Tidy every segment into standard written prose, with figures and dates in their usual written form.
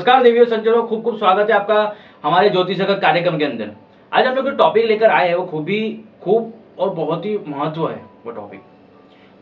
नमस्कार देवियों संजनों, खूब खूब स्वागत है आपका हमारे ज्योतिष जगत कार्यक्रम के अंदर। आज हम लोग जो टॉपिक लेकर आए हैं वो खूब और बहुत ही महत्व है। वो टॉपिक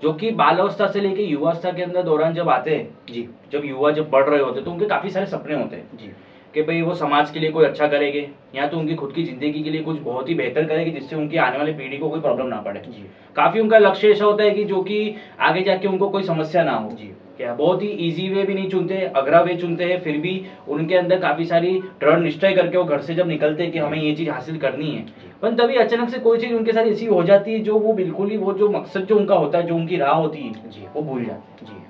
जो कि बालावस्था से लेके युवावस्था के अंदर दौरान जब आते हैं जी, जब युवा जब बढ़ रहे होते हैं तो उनके काफी सारे सपने होते हैं जी कि भाई वो समाज के लिए कोई अच्छा करेंगे या तो उनकी खुद की जिंदगी के लिए कुछ बहुत ही बेहतर करेंगे जिससे उनकी आने वाली पीढ़ी को कोई प्रॉब्लम ना पड़े जी। काफी उनका लक्ष्य ऐसा होता है कि जो कि आगे जाके उनको कोई समस्या ना हो जी। क्या बहुत ही इजी वे भी नहीं चुनते, अगरा वे चुनते हैं, फिर भी उनके अंदर काफी सारी दृढ़ निश्चय करके वो घर से जब निकलते हैं कि हमें ये चीज हासिल करनी है, पर तभी अचानक से कोई चीज उनके साथ ऐसी हो जाती है जो वो बिल्कुल ही वो जो मकसद जो उनका होता है, जो उनकी राह होती है जी, वो भूल जाते हैं जी।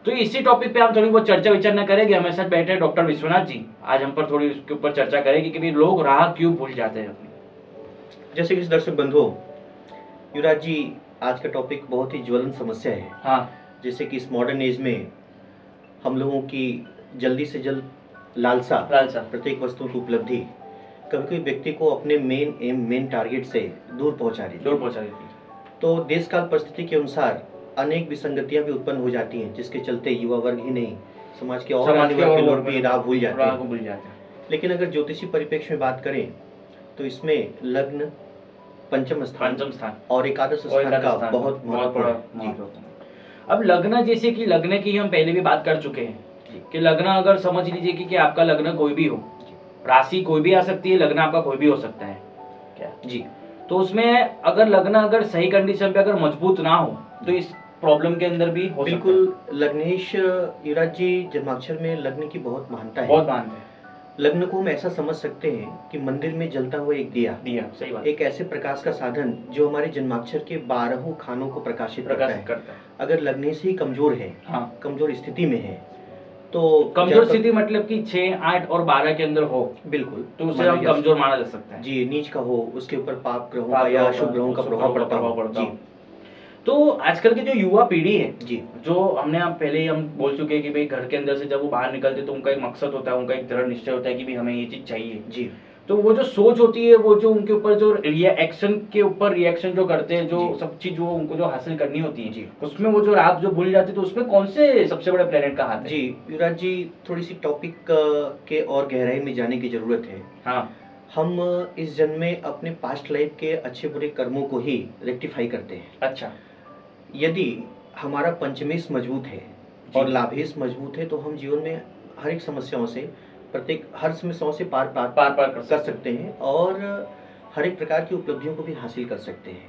तो इसी टॉपिक पे हम थोड़ी बहुत चर्चा विचारना करेंगे। हमारे साथ बैठे डॉक्टर विश्वनाथ जी, आज हम पर थोड़ी उसके ऊपर चर्चा करेंगे कि भाई लोग राह क्यों भूल जाते हैं अपनी। जैसे कि दर्शक बंधुओं, युवराज जी, आज का टॉपिक बहुत ही ज्वलन समस्या है। हाँ, जैसे कि इस मॉडर्न एज में हम लोगों की जल्दी से जल्द लालसा प्रत्येक वस्तु की उपलब्धि कभी कभी व्यक्ति को अपने मेन टारगेट से दूर पहुंचा रही है। तो देश काल परिस्थिति के अनुसार अनेक विसंगतियां भी उत्पन्न हो जाती हैं, जिसके चलते युवा वर्ग ही नहीं, समाज के और आने वाले लोग भी राह भूल जाते हैं। लेकिन अगर ज्योतिषी परिप्रेक्ष्य में बात करें तो इसमें लग्न, पंचम स्थान और एकादश स्थान का बहुत महत्व है। अब लग्न, जैसे कि लग्न की हम पहले भी बात कर चुके हैं कि लग्न अगर समझ लीजिए कि आपका लग्न कोई भी हो, राशि कोई भी आ सकती है, लग्न आपका कोई भी हो सकता है क्या जी। तो उसमें अगर लग्न अगर सही कंडीशन पे अगर मजबूत ना हो तो इस प्रॉब्लम के अंदर भी हो बिल्कुल सकता है। लग्नेश युवराज जी, जन्माक्षर में लग्न की बहुत महानता है। लग्न को हम ऐसा समझ सकते हैं कि मंदिर में जलता हुआ एक दिया, सही बात, एक ऐसे प्रकाश का साधन जो हमारे जन्माक्षर के 12 खानों को प्रकाशित करता है। अगर लग्नेश ही कमजोर है, हाँ, कमजोर स्थिति में है, तो कमजोर स्थिति मतलब कि 6, 8 और 12 के अंदर हो, बिल्कुल, तो उसे हम कमजोर माना जा सकता है जी। नीच का हो, उसके ऊपर पाप ग्रहों का या अशुभ ग्रहों का प्रभाव पड़ता है। तो आजकल की जो युवा पीढ़ी है जी, जो हमने आप पहले ही हम बोल चुके हैं कि भाई घर के अंदर से जब वो बाहर निकलते तो उनका एक मकसद होता है, उनका एक दृढ़ निश्चय होता है कि भाई हमें ये चीज चाहिए जी। तो वो जो सोच होती है, वो जो उनके ऊपर जो एक्शन के ऊपर रिएक्शन जो करते हैं, जो सब चीज जो उनको जो हासिल करनी होती है जी, उसमें वो जो रात जो भूल जाते, तो उसमें कौन से सबसे बड़े प्लेनेट का हाथ है जी? युवराज जी, थोड़ी सी टॉपिक के और गहराई में जाने की जरूरत है। हाँ, हम इस जन्म में अपने पास्ट लाइफ के अच्छे बुरे कर्मों को ही रेक्टिफाई करते हैं। अच्छा, यदि हमारा पंचमेश मजबूत है और लाभेश मजबूत है तो हम जीवन में हर एक समस्याओं से हर समस्याओं से पार कर सकते हैं और हर एक प्रकार की उपलब्धियों को भी हासिल कर सकते हैं।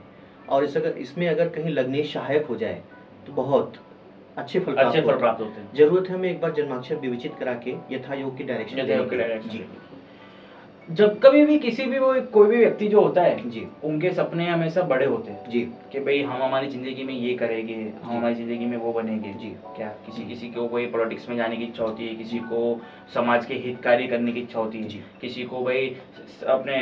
और इसमें अगर कहीं लग्नेश सहायक हो जाए तो बहुत अच्छे फल प्राप्त होते हैं। जरूरत है हमें एक बार जन्माक्षर विवेचित करा के यथा योग की डायरेक्शन जी। जब कभी भी किसी भी वो कोई भी व्यक्ति जो होता है जी, उनके सपने हमेशा बड़े होते हैं जी, कि भाई हम हमारी जिंदगी में ये करेंगे, हम हमारी जिंदगी में वो बनेंगे जी। क्या किसी को कोई पॉलिटिक्स में जाने की इच्छा होती है, किसी को समाज के हितकारी करने की इच्छा होती है जी, किसी को भाई अपने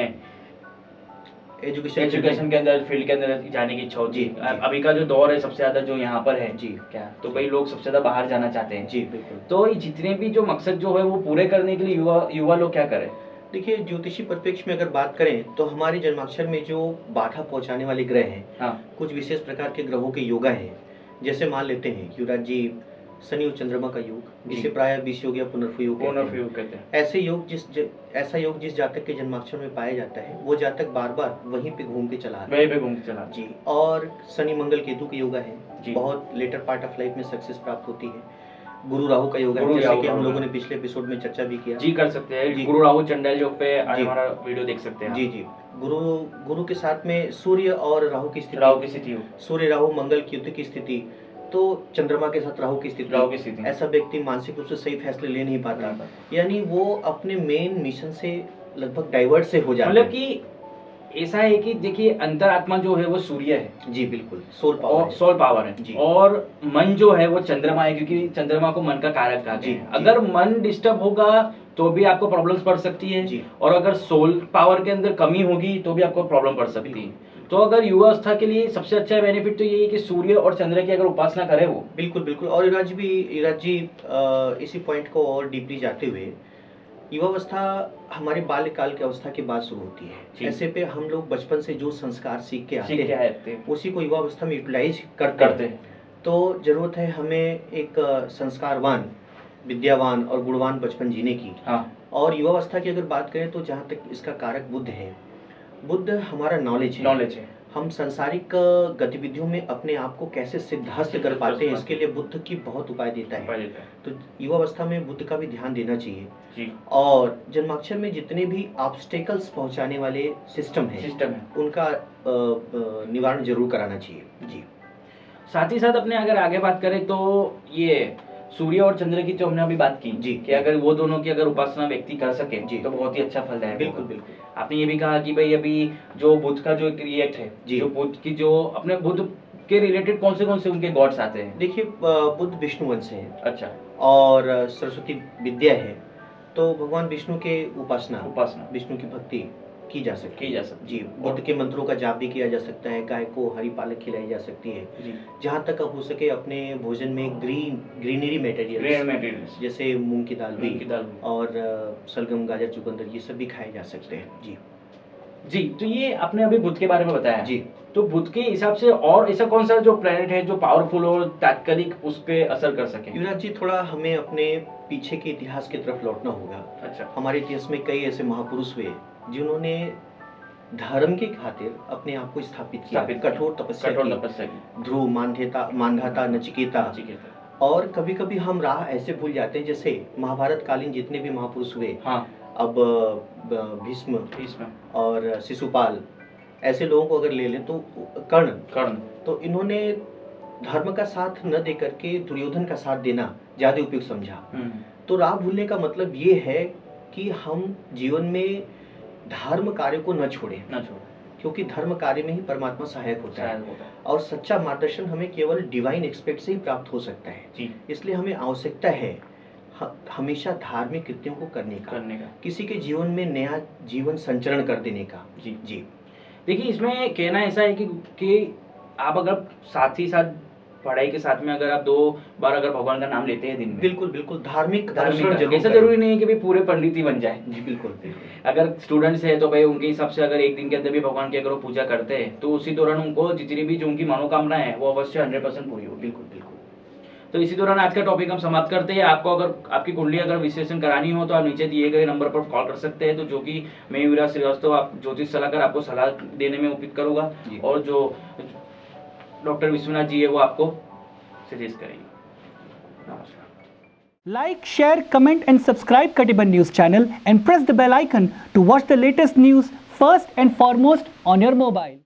एजुकेशन के अंदर फील्ड के अंदर जाने की इच्छा होती है। अभी का जो दौर है सबसे ज्यादा जो यहाँ पर है जी, क्या तो भाई लोग सबसे ज्यादा बाहर जाना चाहते हैं जी, बिल्कुल। तो जितने भी जो मकसद जो है वो पूरे करने के लिए युवा लोग क्या करें? देखिए, ज्योतिषी परिप्रेक्ष्य में अगर बात करें तो हमारे जन्माक्षर में जो बाधा पहुंचाने वाले ग्रह हैं, हाँ, कुछ विशेष प्रकार के ग्रहों के योगा हैं। जैसे मान लेते हैं युवराज जी, शनि और चंद्रमा का योग, जिसे प्राय विष योग या पुनर्फु योग कहते हैं। ऐसा योग जिस जातक के जन्माक्षर में पाया जाता है वो जातक बार बार वहीं पे घूम के चला जी। और शनि मंगल केतु के योगा है, बहुत लेटर पार्ट ऑफ लाइफ में सक्सेस प्राप्त होती है। गुरु राहु का योग है, जैसे कि हम लोगों ने पिछले एपिसोड में चर्चा भी किया जी, कर सकते हैं। गुरु राहु चंडाल योग पे हमारा वीडियो देख सकते हैं जी जी। गुरु के साथ में सूर्य और राहु की स्थिति सूर्य राहु मंगल केतु की स्थिति, तो चंद्रमा के साथ राहु की स्थिति, ऐसा व्यक्ति मानसिक रूप से सही फैसले ले नहीं पाता, यानी वो अपने मेन मिशन से लगभग डाइवर्ट से हो जाता है। मतलब कि ऐसा है कि देखिए, अंतरात्मा जो है वो सूर्य है जी, बिल्कुल, सोल पावर है जी। और मन जो है वो चंद्रमा है, क्योंकि चंद्रमा को मन का कारक कहते हैं। अगर मन डिस्टर्ब होगा तो भी आपको प्रॉब्लम्स पड़ सकती है जी। और अगर सोल पावर के अंदर कमी होगी तो भी आपको प्रॉब्लम पड़ सकती है। तो अगर युवावस्था के लिए सबसे अच्छा बेनिफिट तो ये है कि सूर्य और चंद्र की अगर उपासना करे वो बिल्कुल। और युवराज जी, इसी पॉइंट को और डीपली जाते हुए, युवावस्था हमारे बाल्यकाल की अवस्था के बाद शुरू होती है। ऐसे पे हम लोग बचपन से जो संस्कार सीख के आते हैं उसी को युवावस्था में यूटिलाइज करते हैं। तो जरूरत है हमें एक संस्कारवान विद्यावान और गुणवान बचपन जीने की। हाँ। और युवावस्था की अगर बात करें तो जहाँ तक इसका कारक बुद्ध है, बुद्ध हमारा नॉलेज है। हम सांसारिक गतिविधियों में अपने आप को कैसे सिद्धहस्त कर पाते हैं, इसके लिए बुद्ध की बहुत उपाय देता है। तो युवावस्था में बुद्ध का भी ध्यान देना चाहिए जी। और जन्माक्षर में जितने भी ऑब्स्टेकल्स पहुंचाने वाले सिस्टम है उनका निवारण जरूर कराना चाहिए जी। साथ ही साथ अपने अगर आगे बात करें तो ये सूर्य और चंद्र की जो हमने अभी बात की जी, कि अगर वो दोनों की अगर उपासना व्यक्ति कर सके जी, तो बहुत ही अच्छा फलदायक। बिल्कुल बिल्कुल। आपने ये भी कहा कि भाई अभी जो बुद्ध का जो क्रिएट है जी, जो बुद्ध की जो अपने बुद्ध के रिलेटेड कौन से उनके गॉड्स आते हैं? देखिए, बुद्ध विष्णु वंश है। अच्छा। और सरस्वती विद्या है, तो भगवान विष्णु के उपासना विष्णु की भक्ति की जा सकती है जी। बुद्ध के मंत्रों का जाप भी किया जा सकता है, गाय को हरी पालक खिलाई जा सकती है जी। जहाँ तक हो सके अपने भोजन में ग्रीनरी मटेरियल्स जैसे मूंग की दाल और सलगम, गाजर, चुकंदर, ये सब भी खाए जा सकते हैं जी जी। तो ये आपने अभी बुद्ध के बारे में बताया जी। तो बुद्ध के हिसाब से और ऐसा कौन सा जो प्लेनेट है जो पावरफुल और तात्कालिक उस पे असर कर सके? युवराज जी, थोड़ा हमें अपने पीछे के इतिहास की तरफ लौटना होगा। अच्छा। हमारे इतिहास में कई ऐसे महापुरुष हुए जिन्होंने धर्म की खातिर अपने आप को स्थापित किया, कठोर तपस्या की। ध्रुव, मानधाता, नचिकेता। और कभी कभी हम राह ऐसे भूल जाते हैं, जैसे महाभारत कालीन जितने भी महापुरुष हुए, हाँ, अब भीष्म और शिशुपाल, ऐसे लोगों को अगर ले लें तो कर्ण, तो इन्होंने धर्म का साथ न दे करके दुर्योधन का साथ देना ज्यादा उपयुक्त समझा। तो राह भूलने का मतलब ये है कि हम जीवन में धर्म कार्य को न छोड़ें, क्योंकि धर्म कार्य में ही परमात्मा सहायक होता है। और सच्चा मार्गदर्शन हमें केवल डिवाइन एक्सपेक्ट से ही प्राप्त हो सकता है जी। इसलिए हमें आवश्यकता है हमेशा धार्मिक कृत्यों को करने का, किसी के जीवन में नया जीवन संचरण कर देने का जी जी। देखिए, इसमें कहना ऐसा है कि आप अगर साथ ही साथ पढ़ाई के साथ में अगर आप 2 बार अगर भगवान का नाम लेते हैं दिन में, बिल्कुल बिल्कुल धार्मिक ऐसा जरूरी नहीं है कि भाई पूरे पंडित ही बन जाए जी। बिल्कुल। अगर स्टूडेंट्स है तो भाई उनके हिसाब से अगर एक दिन के अंदर भी भगवान की अगर वो पूजा करते हैं तो उसी दौरान उनको जितनी भी जो उनकी मनोकामनाएं है वो अवश्य 100% पूरी हो। बिल्कुल बिल्कुल। तो इसी दौरान आज का टॉपिक हम समाप्त करते हैं। आपको अगर आपकी कुंडली अगर विश्लेषण करानी हो तो आप नीचे दिए गए नंबर पर कॉल कर सकते हैं, तो जो कि मैं युवराज श्रीवास्तव आप ज्योतिष सलाहकार आपको सलाह देने में उपयुक्त करूंगा, और जो डॉक्टर विश्वनाथ जी है वो आपको सजेस्ट करेंगे। नमस्कार। Like, share, comment and subscribe Katiban News channel and press the bell icon to watch the latest news first and foremost on your mobile.